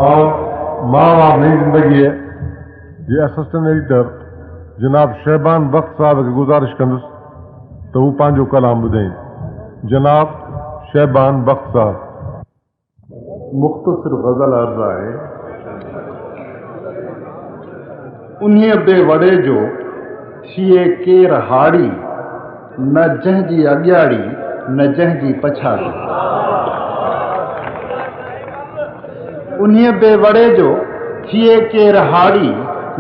और मां अपनी ज़िंदगी जे असिस्टेंट एडिटर जनाब शहबान बख्त साहब खे गुज़ारिश कंदुसि त हू पंहिंजो कलाम ॿुधाईं। जनाब शहबान बख्त साहब। मुख़्तसिर ग़ज़ल अर्ज़ आहे। उन्हीअ बे वड़े जो थिए केर हाड़ी, न जंहिंजी अॻियाड़ी न जंहिंजी पछाड़ी। उन्हीअ बे वड़े जो थिए केर हाड़ी,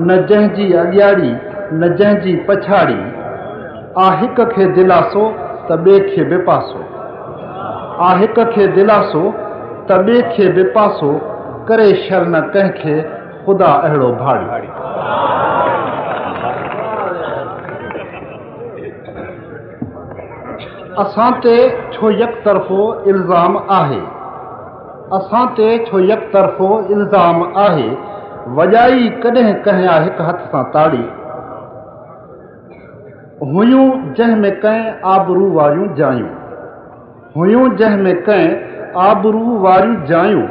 न जंहिंजी अॻियाड़ी न जंहिंजी पछाड़ी। आ हिक खे दिलासो त ॿिए खे बेपासो, आ हिक खे दिलासो त ॿिए खे बेपासो, करे शर न कंहिंखे ख़ुदा अहिड़ो भाड़ी। असां ते छो यकतरफ़ो इल्ज़ाम आहे, असां ते छो यकतरफ़ो इल्ज़ाम आहे, वॼाई कॾहिं कंहिं हिकु हथ सां ताड़ी। हुयूं जंहिं में कंहिं आबरू वारियूं जायूं, हुयूं जंहिं में कंहिं आबरू वारियूं जायूं,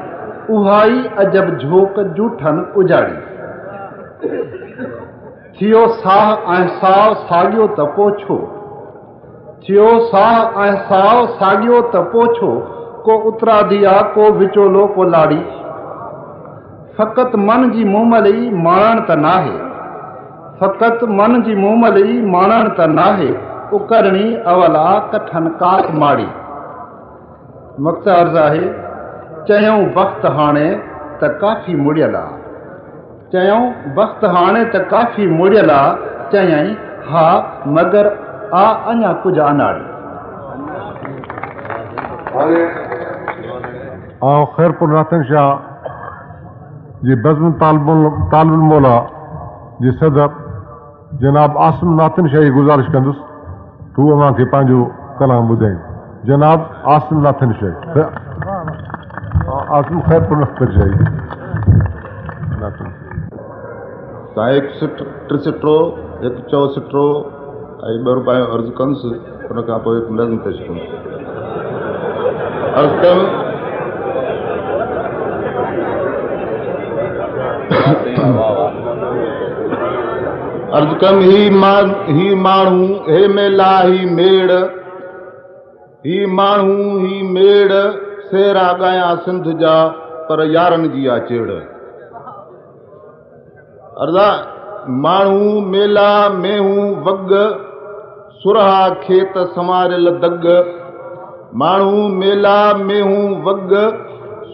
उहा ई अजब झोक जूठनि उजाड़ी। थियो साह ऐं साव साॻियो त पोछो, थियो साह ऐं साव साॻियो त पोछो, को उतराधी आहे को विचोलो को लाड़ी। फ़क़ति मन जी मूमली माणण त नाहे, फ़क़ति मन जी मूमली माणण त नाहे, उकरणी अवला कठनि काक माड़ी। मक़सद अर्ज़ आहे, चयूं वक़्त हाणे त काफ़ी मुड़ियल आहे, चयूं वक़्त हाणे त काफ़ी मुड़ियल आहे, चयई हा मगर आ अञा कुझु अनाड़ी। ऐं ख़ैरपुर नाथन शाह जे बज़्म तालिबुल मौला जे सदर जनाब आसिम नाथन शाह जी गुज़ारिश कंदुसि त हू अव्हां खे पंहिंजो कलाम ॿुधाईं। जनाब आसिम नाथन शाह। आसिम ख़ैरपुर नाथन शाह तव्हां हिकु टिसिटो हिकु चौसिटो ऐं ॿ रुपया अर्ज़ु कंदुसि, उन खां पोइ हिकु नज़्म पेश कंदुसि। अर्ज़ु कयुमि अर्ज़ु कयुमि ही माण्हू हे मेला ही मेड़, ही माण्हू ही मेड़, सेरा ॻायां सिंध जा पर यारनि जी आहे चेड़। अर्ज़ा माण्हू मेला मेहूं वग, सुरहा खेत संवारियल दग। माण्हू मेला मेहूं वग,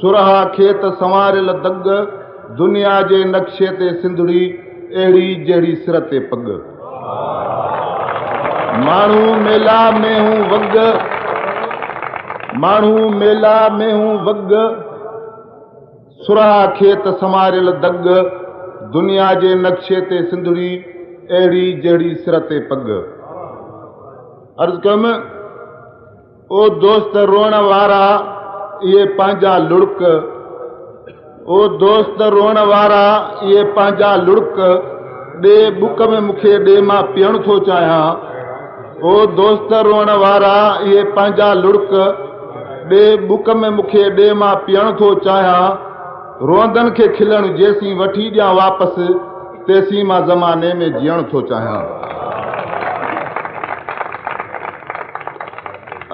सुरहा खेत संवारियल दग। दुनिया जे नक्शे ते सिंधड़ी अहिड़ी जहिड़ी सिर ते पग। माण्हू मेला मेहूं वग, माण्हू मेला मेहूं वग, सुरहा खेत संवारियल दग। दुनिया जे नक्शे ते सिंधड़ी अहिड़ी जहिड़ी सिर ते पग। अर्ज़ु कयुमि ओ दोस्त रोअण वारा इहे पंहिंजा लुड़क, ओ दोस्त रोअण वारा इहे पंहिंजा लुड़क, ॾे बुक में मूंखे ॾे मां पीअण थो चाहियां। ओ दोस्त रोअण वारा इहे पंहिंजा लुड़क, ॾे बुक में मूंखे ॾे मां पीअण थो चाहियां। रोअंदनि खे खिलण जेसीं वठी ॾियां वापसि, तेसीं मां ज़माने में जीअण थो चाहियां।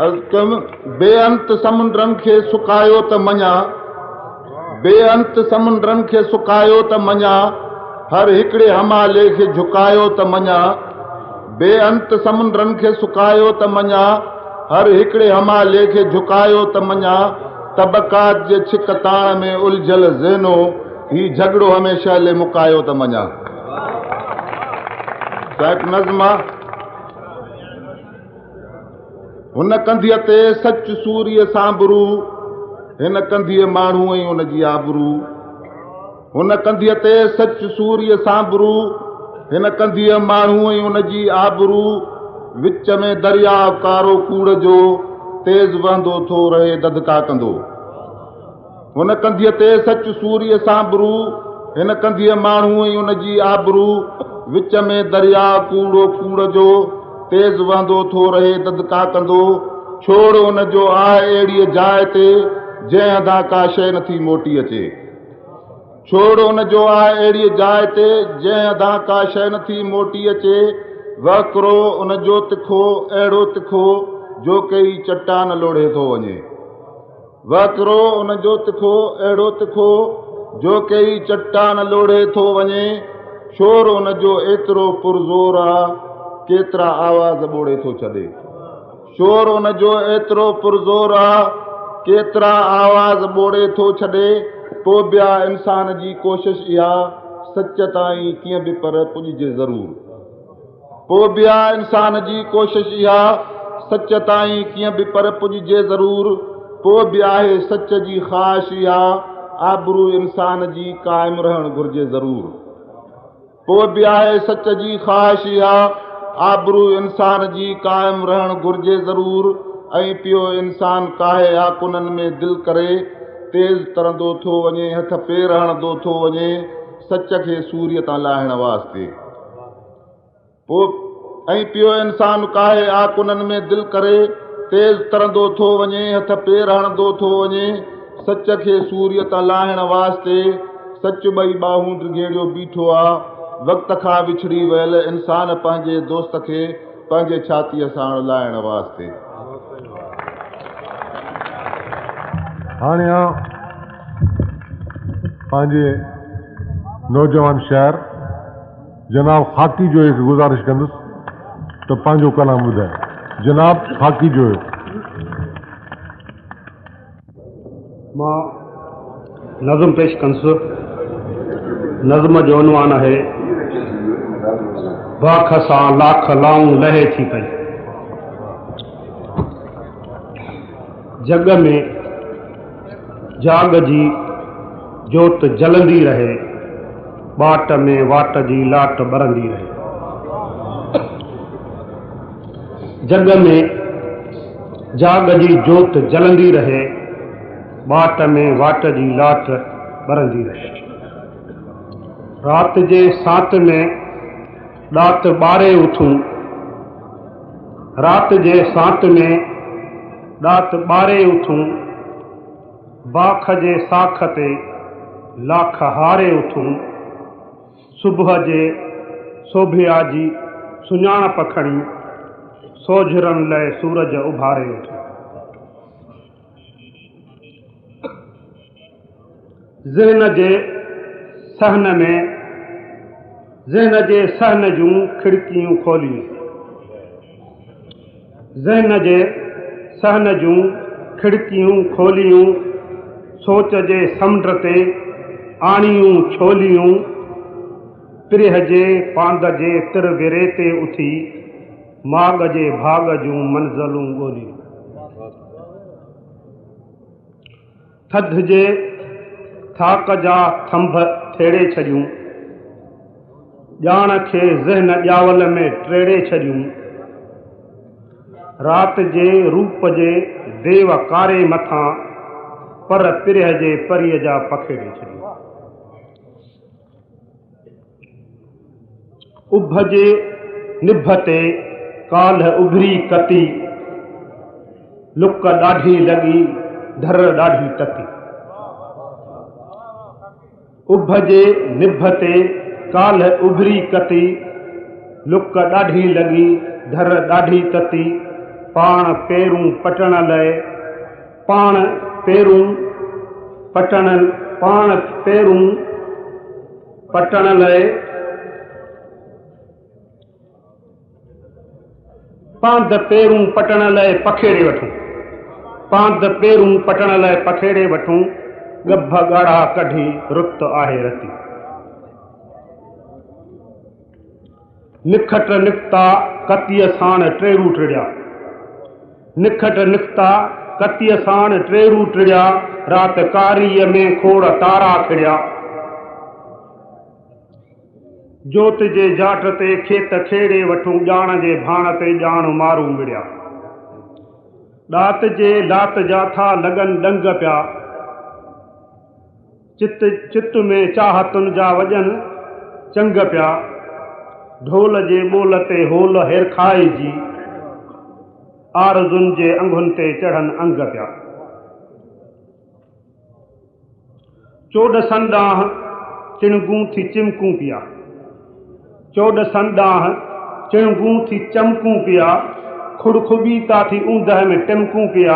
अर्ज़ु कयुमि बेअंत समुंडनि खे सुकायो त मञा, बेअंत समुंडनि खे सुकायो त मञा, हर हिकिड़े हमाले खे झुकायो त मञा। बेअंत समुंडनि खे सुकायो त मञा, हर हिकिड़े हमाले खे झुकायो त मञा। तबक़ात जे छिक ताण में उलझल ज़हनो, ही झगड़ो हमेशह ले मुकायो त मञा। हिकु नज़्म आहे। हुन कंधीअ ते सच सूरीअ सांबरू, हिन कंधीअ माण्हू ऐं हुन जी आबरू। हुन कंधीअ ते सच सूरीअ सांबरू, हिन कंधीअ माण्हू ऐं हुन जी आबरू। विच में दरिया कारो कूड़ जो, तेज़ वहंदो थो रहे ददका कंदो। हुन कंधीअ ते सच सूरीअ सांबरू, हिन कंधीअ माण्हू ऐं हुन जी आबरू। विच में दरिया कूड़ो कूड़ जो, तेज़ वहंदो थो रहे ददका कंदो। छोड़ हुन जो आहे अहिड़ीअ जाइ ते, जंहिं हथां का शइ नथी मोटी अचे। छोड़ उन जो आहे अहिड़ी जाइ ते जंहिं हथां का शइ नथी मोटी अचे। वक्रो उन जो तिखो अहिड़ो तिखो जो कई चट्टान लोढ़े थो वञे। वक्रो उन जो तिखो अहिड़ो तिखो जो कई चट्टान लोढ़े थो वञे। शोर उन जो एतिरो पुरज़ोर आहे केतिरा आवाज़ ॿोड़े थो छॾे। शोर उन जो एतिरो पुरज़ोर आहे केतिरा आवाज़ ॿोड़े थो छॾे। पोइ ॿिया इंसान जी कोशिश इहा सच ताईं कीअं बि पर पुॼिजे ज़रूर। पोइ ॿिया इंसान जी कोशिश इहा सच ताईं कीअं बि पर पुॼिजे ज़रूर। पोइ बि आहे सच जी ख़्वाहिश इहा आबरू इंसान जी क़ाइमु रहणु घुरिजे ज़रूर। पोइ बि आहे सच जी ख़्वाहिश इहा आबरू इंसान जी क़ाइमु रहणु घुरिजे ज़रूर। ऐं पियो इंसान काहे आकुननि में दिलि करे तेज़ तरंदो थो वञे हथ पेर हणंदो थो वञे सच खे सूर्य तां लाहिण वास्ते। पोइ ऐं पियो इंसान काहे आकुननि में दिलि करे तेज़ तरंदो थो वञे हथ पेर हणंदो थो वञे सच खे सूर्य तां लाहिण वास्ते। सच ॿई ॿाहूं ड्रिघेड़ियो बीठो आहे वक़्त खां विछड़ी वियल इंसान पंहिंजे दोस्त खे पंहिंजे छातीअ सां लाहिण वास्ते। हाणे पंहिंजे नौजवान शाइर जनाब खाकी जो हिकु गुज़ारिश कंदुसि त पंहिंजो कलाम ॿुधाए। जनाब खाकी जो मां नज़म पेश कंदुसि। नज़म जो उनवान आहे बाख सां लाख लाऊं लहे थी पई। जग में जाग जी जोत जलंदी रहे बाट में वाट जी लाट ॿरंदी रहे। जग में जाग जी जोत जलंदी रहे बाट में वाट जी लाट ॿरंदी रहे। रात जे सांत में ॾात ॿारे उथूं। रात जे सांत में ॾात ॿारे उथूं। बाख जे साख ते लाख हारे उथूं। सुबुह जे सोभिया जी सुञाणप खणी सोझरनि लाइ सूरज उभारे उथूं। ज़हन जे सहन जूं खिड़कियूं खोलियूं। ज़हन जे सहन जूं खिड़कियूं खोलियूं। सोच जे समुंड ते आणियूं छोलियूं। पिरह जे पांद जे तिरविरे ते उथी माग जे भाग जूं मंज़िलूं ॻोल्हियूं। थधि जे थाक जा थंभ थेड़े छॾियूं। ॼाण खे ज़हन ॼावल में टेड़े छॾियूं। रात जे रूप जे देव कारे मथां पर पिरह जे परीअ जा पखेड़े छॾियूं। उभ जे निभ ते काल्ह उभरी कती लुक ॾाढी लॻी धर ॾाढी तती। उभ जे निभ ते काल्ह उभरी कती लुक ॾाढी लॻी धर ॾाढी तती। पाण पेरूं पटण लाइ पाण पेरूं पटण लाइ पांध पेरूं पटण लाइ पखेड़े वठूं। पांध पेरूं पटण लाइ पखेड़े वठूं। गभ ॻाढ़ा कढी रुत आहे रती। निखट निकता कतीअ साण टेरू टिड़िया। निखट निकता कतीअ साण टेरू टिड़िया। रात कारीअ में खोड़ तारा खिड़िया। जोत जे जाट ते खेत खेड़े वठूं। ॼाण जे भाण ते ॼाण मारूं मिड़िया। ॾात जे लात जा था लॻन ॾंग पिया। चित में चाहतुनि जा वॼन चंग पिया। ढोल जे ॿोल ते होल हेर खाइजी। आरज़ुनि जे अंगुनि ते चढ़नि अंग पिया। चोॾसनि ॾांहुं चिणगूं थी चिमकूं पिया, चोॾसनि ॾांहुं चिणगूं थी चमकूं पिया, खुड़खुबी था थी ऊंदहि में टिमकूं पिया,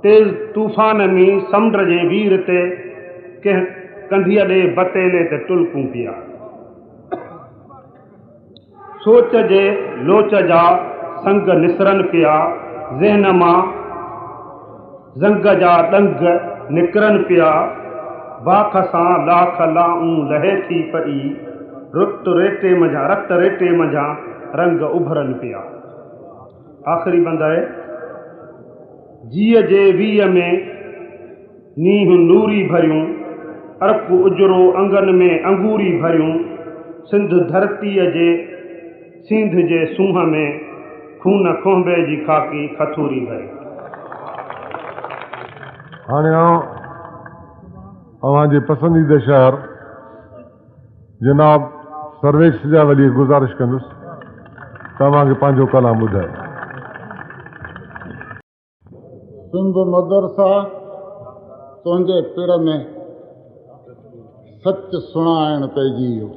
तेज़ तूफ़ान में समुंड जे वीर ते कंहिं कंधीअ ॾे बतेले ते टुलकूं पिया। सोच जे लोच जा संग निसरनि पिया, ज़हन मां ज़ंग जा ॾंग निकिरनि पिया, बाख सां लाख लाऊं लहे थी पई, रत रेटे मंझां रंग उभरनि पिया। आख़िरी बंद आहे, जीअ जे वीह में नींहुं नूरी भरियूं, अर्क उजरो अंगन में अंगूरी भरियूं, सिंध धरतीअ जे सींध जे सूंहं में खून खोंबे जी खाकी खथूरी भरी। हाणे अव्हां जे पसंदीदा शायर जनाब सर्वेश सिजावली गुज़ारिश कंदुसि तव्हांखे पंहिंजो कलाम ॿुधाए। सिंध मदरसा तुंहिंजे पिड़ में सच सुणाइण पइजी वियो।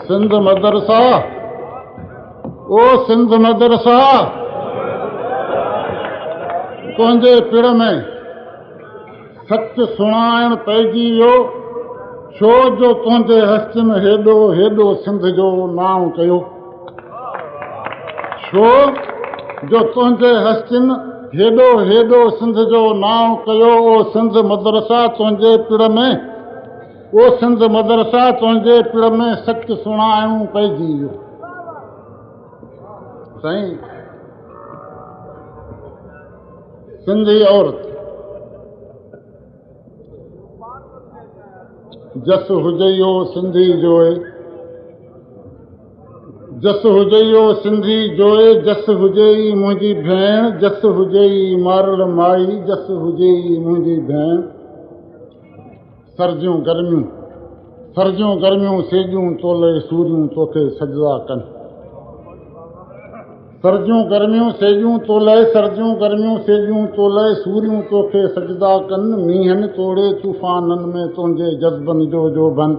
सिंध मदरसा, ओ सिंध मदरसा तुंहिंजे पिड़ में सच सुणाइण पइजी वियो, छो जो तुंहिंजे हस्तिन हेॾो हेॾो सिंध जो नाम कयो, छो जो तुंहिंजे हस्तिन हेॾो हेॾो सिंध जो नाम कयो। ओ सिंध मदरसा तुंहिंजे पिड़ में, ओ सिंध मदरसा तुंहिंजे पिड़ में सच सुणाइणू पइजी वियो। साईं, सिंधी औरत जस हुजइयो सिंधी जोए, जस हुजइयो सिंधी जोए, जस हुजई मुंहिंजी भेण, जस हुजई मारड़ माई, जस हुजई मुंहिंजी भेण। सर्जियूं गर्मियूं सेजूं तोले सूरियूं तोखे सजदा कनि, सर्जियूं गर्मियूं सेजूं तोले, सर्जियूं गर्मियूं सेजूं तोले सूरियूं तोखे सजदा कनि, मींहनि तोड़े तूफ़ाननि में तुंहिंजे जज़्बनि जो बन,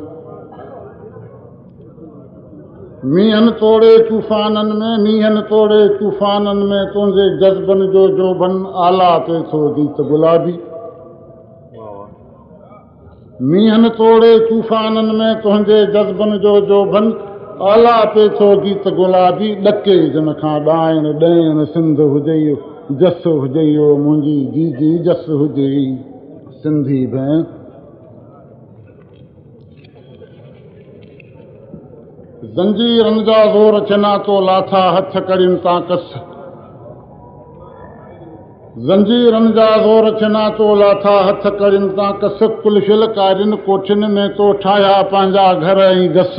मींहनि तोड़े तूफ़ाननि में तुंहिंजे जज़्बनि जो बन, आला ते थो गीत गुलाबी, मींहनि तोड़े तूफ़ाननि में तुंहिंजे जज़्बनि जो बन, आला पे थो गीत गुलाबी, ॾके जन खां ॾाइण ॾेण सिंध हुजइयो, जस हुजइयो मुंहिंजी जी जस हुजई सिंधी भेण। ज़ंजीरनि जा ज़ोर चना तो लाथा हथ करियुनि तां कस, ज़ंजीरनि जा ज़ोर चना तो लाथा हथ करियुनि तां कस, कुलशिल कारियुनि कोठियुनि में तो ठाहिया पंहिंजा घर ऐं गस,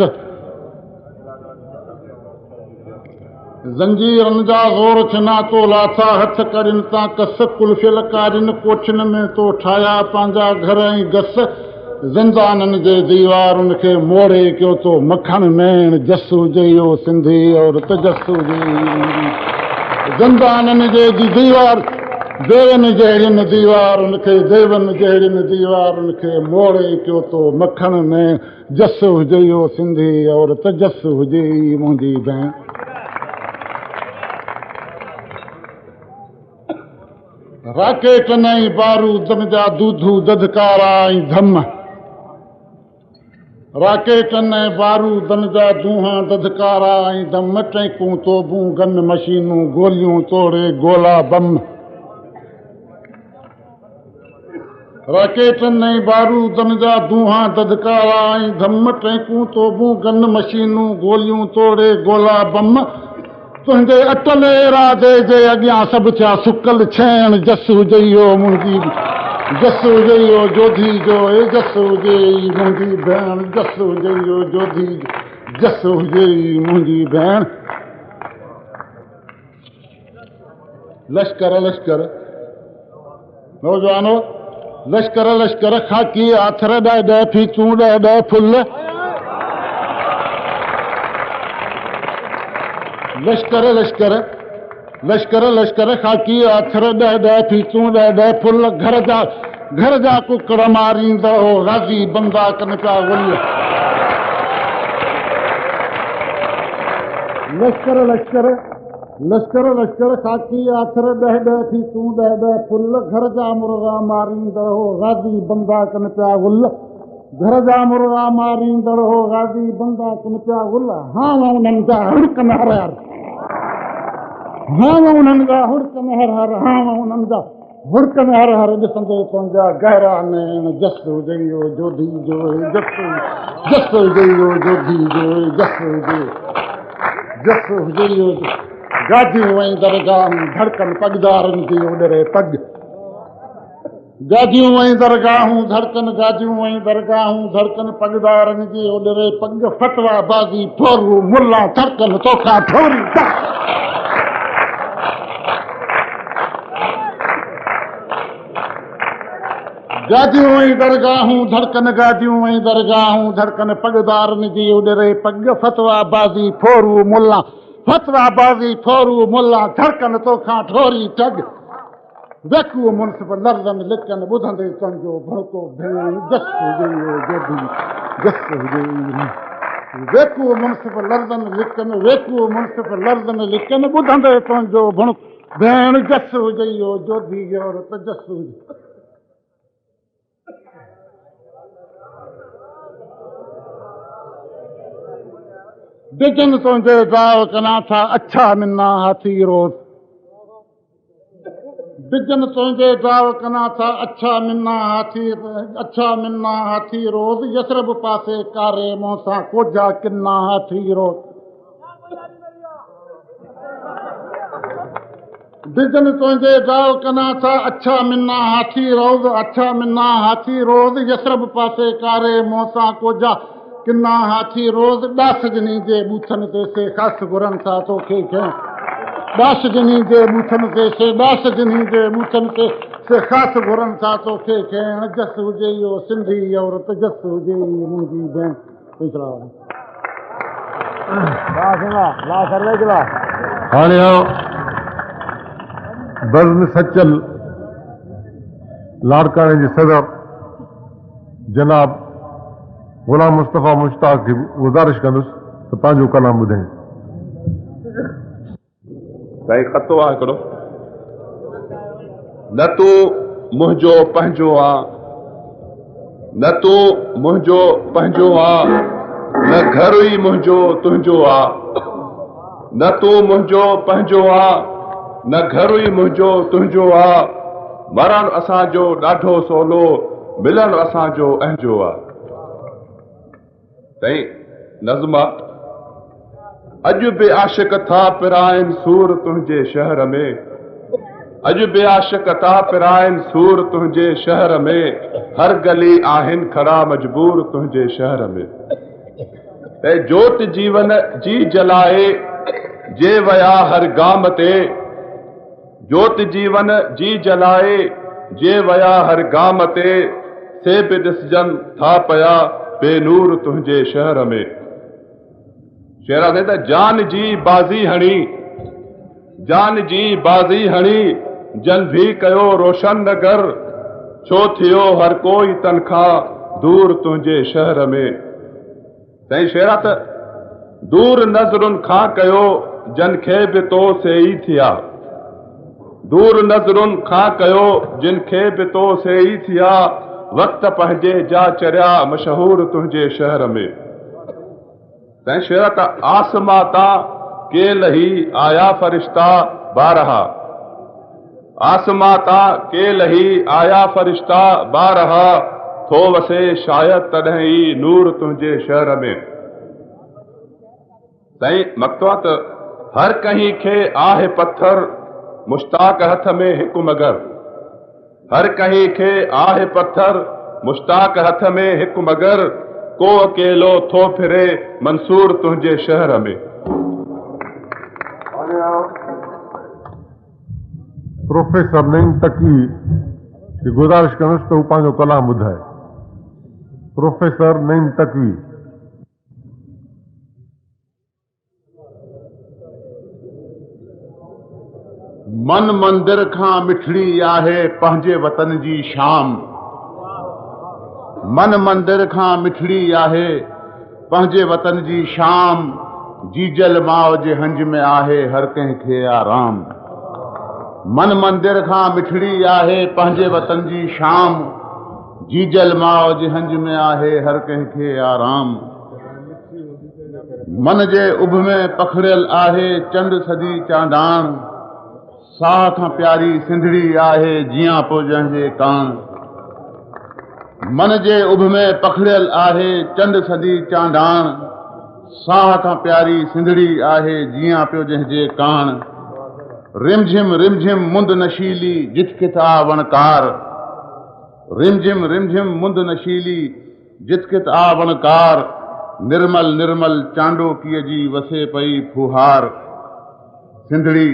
ज़ंजीरनि जा ज़ोर चना तो लाथा हथ करियुनि तां कस, कुलशिल कारियुनि कोठियुनि में तो ठाहिया पंहिंजा घर ऐं गस, ज़ंदाननि जे दीवारुनि खे मोड़े कयो तो मखण मेण, जस हुजइयो सिंधी औरत जस हुजई, ज़ंदाननि जे दीवार देवनि जहिड़ियुनि दीवारुनि खे मोड़े कयो तो मखण मेण, जस हुजइयो सिंधी औरत जस हुजई मुंहिंजी भेण। राकेटनि ऐं बारूदनि जा दूधू दधकारा ऐं धम, राकेटनि ऐं बारूदनि जा दूंहां दधकारा ऐं धम, टैंकूं तोबूं गन मशीनूं गोलियूं तोड़े गोला बम, राकेटनि ऐं बारूदनि जा दूंहां दधकारा ऐं धम, टैंकूं तोबूं गन मशीनूं गोलियूं तोड़े गोला बम, तुंहिंजे अटल इरादे जे अॻियां सभु थिया सुकल छेण, जस हुजइयो मुंहिंजी, जस हुजइयो जोधी जो, जस हुजई मुंहिंजी भेण, जस हुजइयो जोधी, जस हुजई मुंहिंजी भेण। लश्कर लश्कर नौजवानो, लश्कर लश्कर खाकी आथर ॾह फीचूं ॾह फुल, लश्कर लश्कर लश्कर लश्कर खाकी अथर ॾह ॾह फीचूं ॾह ॾह फुल घर जा कुकड़ मारींदो राज़ी बंदा कन पिया गुल लश्कर लश्कर लश्कर लश्कर खाकी अथर ॾह ॾह फीचूं ॾह ॾह फुल घर जा मुर्गा मारींदो राज़ी बंदा कन पिया गुल घर जा मुर्गा मारींदड़ हो गाज़ी बंदा कन पिया गुल हाँ उन्हनि जा हुड़क हर हर हाँ उन्हनि जा हुड़क हर हर हाँ उन्हनि जा हुड़क हर हर ॾिसंदे तुंहिंजा गहरा नैन जस हुजइयो जोधी जो जस हुजइयो जोधी जो जस हुजइयो गाजियूं ऐं दरगाह धड़कन पगदारनि जी ओॾरे पग गाजियूं ऐं दरगाहूं धड़कन गाजियूं ऐं दरगाहूं धड़कन पगदारनि जी ओॾरे पग फतवा बाज़ी फोरू मुल्ला धड़कन तोखा ठोरी गाजियूं ऐं दरगाहूं धड़कन गाजियूं ऐं दरगाहूं धड़कन पगदारनि जी ओॾरे पग फतवा बाज़ी फोरू मुल्ला फतवा बाज़ी फोरू मुल्ला धड़कन तोखा ठोरी टग वेकू मुनसिफ लफ़्ज़नि लिखनि ॿुधंदे तुंहिंजो भड़को भेण जस हुजइयो जोधी जस हुजइयो वेकू मुनसिफ लफ़्ज़नि लिखनि वेकू मुनसिफ लफ़्ज़नि लिखनि ॿुधंदे तुंहिंजो भड़को भेण जस हुजइयो जोधी औरत जस हुजे डिजन तुंहिंजे दाव कना था अच्छा मिना हाथी रोज़ बिजन तुंहिंजे दाव कना था अच्छा मिना हाथी रोज़ यसरब पासे कारे मोसां कोजा किन्ना हाथी रोज़ बिजन तुंहिंजे दाव कना था अच्छा मिना हाथी रोज़ यसरब पासे कारे मोसां कोजा किन्ना हाथी रोज़ ॾास ॼनी जे बूथनि ते से ख़ासि घुरनि था तोखे खैं ॾास ॼनी जे बूथनि ते से ख़ासि घुरनि था तोखे खैण जस हुजे इहो सिंधी औरत जस हुजे मुंहिंजी भेण हाणे बज़्म सचल लाड़काणे जे सदर जनाब ग़ुलाम मुस्तफ़ा मुश्ताक खे गुज़ारिश कंदुसि त पंहिंजो कलाम ॿुधाईं साईं ख़तो आहे हिकिड़ो न तू मुंहिंजो पंहिंजो आहे न तू मुंहिंजो पंहिंजो आहे न घर ई मुंहिंजो तुंहिंजो आहे न तू मुंहिंजो पंहिंजो आहे न घर ई मुंहिंजो तुंहिंजो आहे मरणु असांजो ॾाढो सवलो मिलणु असांजो अहिंजो आहे साईं नज़्म अॼु बि आशिक़ था पिराइनि सूर तुंहिंजे शहर में अॼु बि आशिक़ था पिराइनि सूर तुंहिंजे शहर में हर गली आहिनि खड़ा मजबूर तुंहिंजे शहर में ऐं जोत जीवन जी जलाए जे वया हर गाम ते जोत जीवन जी जलाए जे वया हर गाम ते से बि ॾिसजनि था पिया बेनूर तुंहिंजे शहर में शेरा थे त जान जी बाज़ी हणी जन भी कयो रोशन नगर छो थियो हर कोई तनखा दूर तुंहिंजे शहर में साईं शेरा त दूर नज़रुनि खां कयो जन खे बि तो से ई थिया दूर नज़रुनि खां कयो जिन खे बि तो से ई थिया वक़्त पंहिंजे जा चरिया मशहूर तुंहिंजे शहर में साईं शेरा त आसमां तां के लही आया फरिश्ता बारहा आसमां तां के लही आया फरिश्ता बारहा थो वसे शायद तॾहिं ई नूर तुंहिंजे शहर में साईं मक्तवा त हर कंहिं खे आहे पत्थर मुश्ताक हथ में हिकु मगर हर कंहिं खे आहे पत्थर मुश्ताक हथ में हिकु मगर को अकेलो थो फिरे मंसूर तुंहिंजे शहर में प्रोफेसर नईम तकी खे गुज़ारिश कंदुसि त हू पंहिंजो कलाम ॿुधाए प्रोफेसर नईम तकी मन मंदिर खां मिठड़ी आहे पंहिंजे वतन जी शाम। मन मंदिर खां मिठड़ी आहे पंहिंजे वतन जी शाम। जीजल माउ जे हंज में आहे हर कंहिंखे आराम। मन मंदिर खां मिठड़ी आहे पंहिंजे वतन जी शाम। जीजल माउ जे हंज में आहे हर कंहिंखे आराम। मन जे उभ में पखड़ियल आहे चंड सदी चांडाण। साह खां प्यारी सिंधड़ी आहे जियां पो जंहिंजे कान। मन जे उभ में पखड़ियल आहे चंड सदी चांडाण। साह खां प्यारी सिंधड़ी आहे जियां पियो जंहिंजे कान। रिमझिम मुंद नशीली जित किता वणकार। रिमझिम मुंद नशीली जित किता वणकार। निर्मल चांडोकीअ जी वसे पई फुहार। सिंधड़ी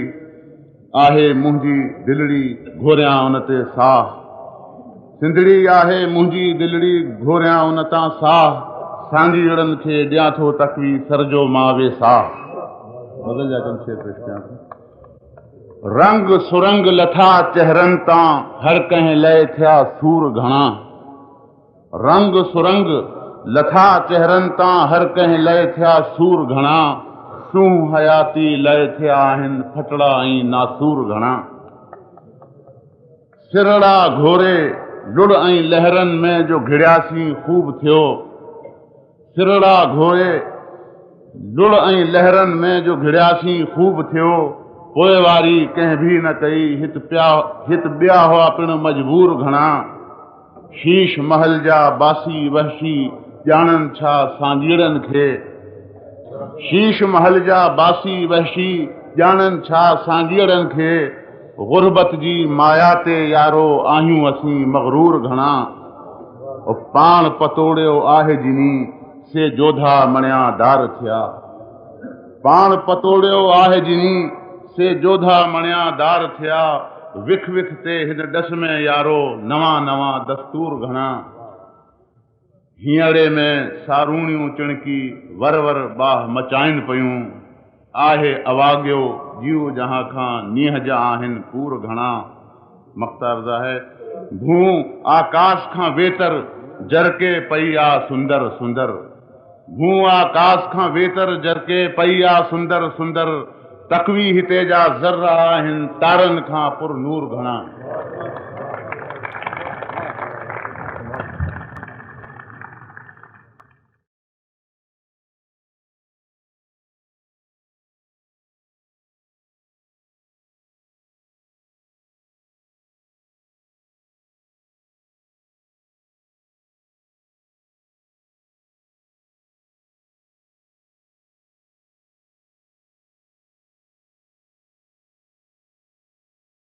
आहे मुंहिंजी दिलड़ी घोरियां उन ते साह। सिंधड़ी आहे मुंहिंजी दिलड़ी घोरियां उन तां साह। सांगीड़नि खे ॾियां थो तकवी सरजो मावे साह। बदल जा रंग सुरंग लथा चेहरनि तां हर कंहिं लय थिया सूर घणा। रंग सुरंग लथा चेहरनि तां हर कंहिं लय थिया सूर घणा। सूं हयाती लय थिया आहिनि फटड़ा ऐं नासूर घणा। सिरड़ा घोरे लुड़ ऐं लहरनि में जो घिड़ियासीं खूब थियो। सिरड़ा घोरे लुड़ ऐं लहरनि में जो घिड़ियासीं खूब थियो। पोइ वारी कंहिं बि न कई हित ॿिया हुआ पिण मजबूर घणा। शीश महल जा बासी वहशी ॼाणनि छा सांगीड़नि खे। शीश महल जा बासी वहशी ॼाणनि छा सांगीड़नि खे। गुरबत जी माया ते यारो आहियूं असीं मगरूर घणा। पाण पतोड़ियो आहे जिनी से जोधा मणिया दार थिया। पाण पतोड़ियो आहे जिनी से जोधा मणिया दार थिया। विख ते हिन डस में यारो नवां दस्तूर घणा। हींअरे में सारूणियूं चिणकी वर बाह मचाइनि पयूं। आहे अवागियो जीव जहां खां नीह जा आहिनि पूर घणा। मख्तार है भूं आकाश खां वेतर जरके पई आ सुंदर सुंदर। भूं आकाश खां वेतर जरके पई आ सुंदर सुंदर। तकवी हिते जा ज़र्रा आहिनि तारनि खां पुर नूर घणा।